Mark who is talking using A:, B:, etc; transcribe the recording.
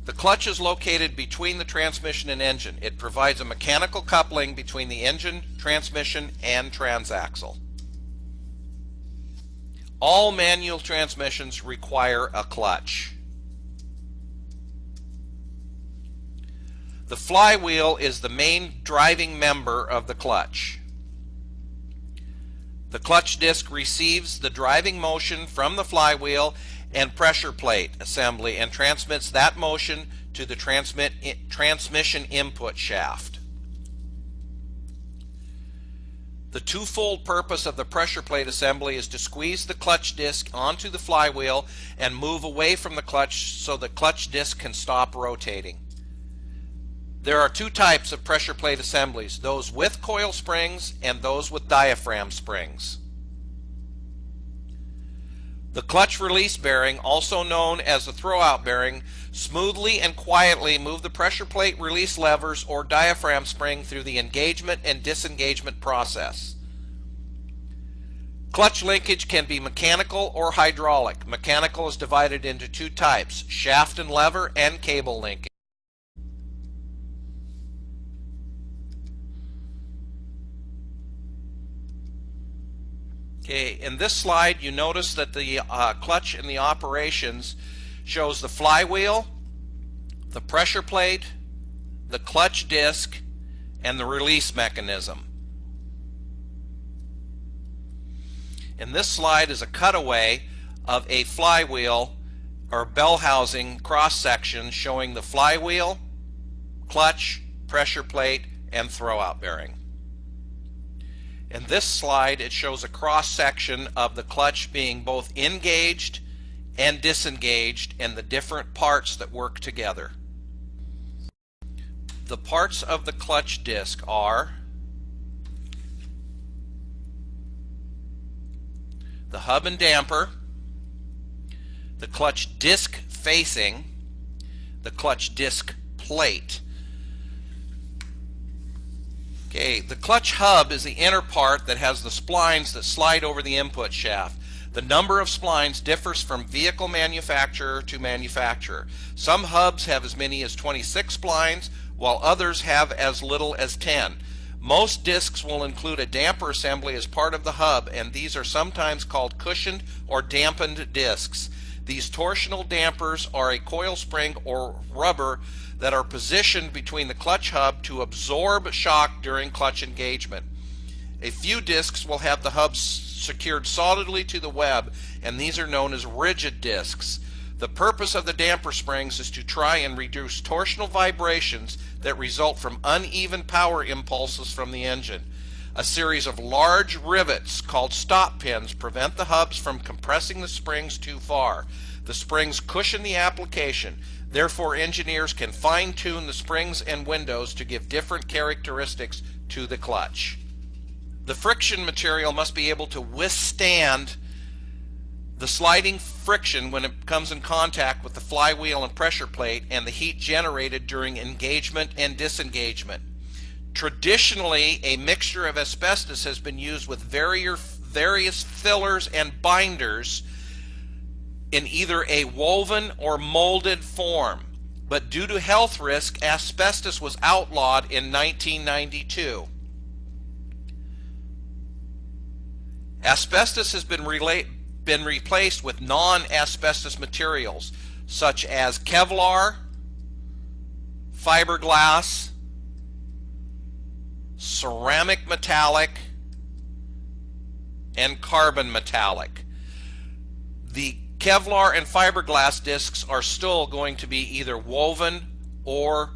A: The clutch is located between the transmission and engine. It provides a mechanical coupling between the engine, transmission, and transaxle. All manual transmissions require a clutch. The flywheel is the main driving member of the clutch. The clutch disc receives the driving motion from the flywheel and pressure plate assembly and transmits that motion to the transmission input shaft. The twofold purpose of the pressure plate assembly is to squeeze the clutch disc onto the flywheel and move away from the clutch so the clutch disc can stop rotating. There are two types of pressure plate assemblies, those with coil springs and those with diaphragm springs. The clutch release bearing, also known as the throwout bearing, smoothly and quietly move the pressure plate release levers or diaphragm spring through the engagement and disengagement process. Clutch linkage can be mechanical or hydraulic. Mechanical is divided into two types, shaft and lever and cable linkage. Okay, in this slide you notice that the clutch in the operations shows the flywheel, the pressure plate, the clutch disc, and the release mechanism. In this slide is a cutaway of a flywheel or bell housing cross section showing the flywheel, clutch, pressure plate, and throwout bearing. In this slide it shows a cross section of the clutch being both engaged and disengaged and the different parts that work together. The parts of the clutch disc are the hub and damper, the clutch disc facing, the clutch disc plate. Okay, the clutch hub is the inner part that has the splines that slide over the input shaft. The number of splines differs from vehicle manufacturer to manufacturer. Some hubs have as many as 26 splines, while others have as little as 10. Most discs will include a damper assembly as part of the hub, and these are sometimes called cushioned or dampened discs. These torsional dampers are a coil spring or rubber that are positioned between the clutch hub to absorb shock during clutch engagement. A few discs will have the hubs secured solidly to the web, and these are known as rigid discs. The purpose of the damper springs is to try and reduce torsional vibrations that result from uneven power impulses from the engine. A series of large rivets called stop pins prevent the hubs from compressing the springs too far. The springs cushion the application. Therefore, engineers can fine-tune the springs and windows to give different characteristics to the clutch. The friction material must be able to withstand the sliding friction when it comes in contact with the flywheel and pressure plate and the heat generated during engagement and disengagement. Traditionally, a mixture of asbestos has been used with various fillers and binders in either a woven or molded form, but due to health risk, asbestos was outlawed in 1992. Asbestos has been replaced with non-asbestos materials such as Kevlar, fiberglass, ceramic metallic, and carbon metallic. The Kevlar and fiberglass discs are still going to be either woven or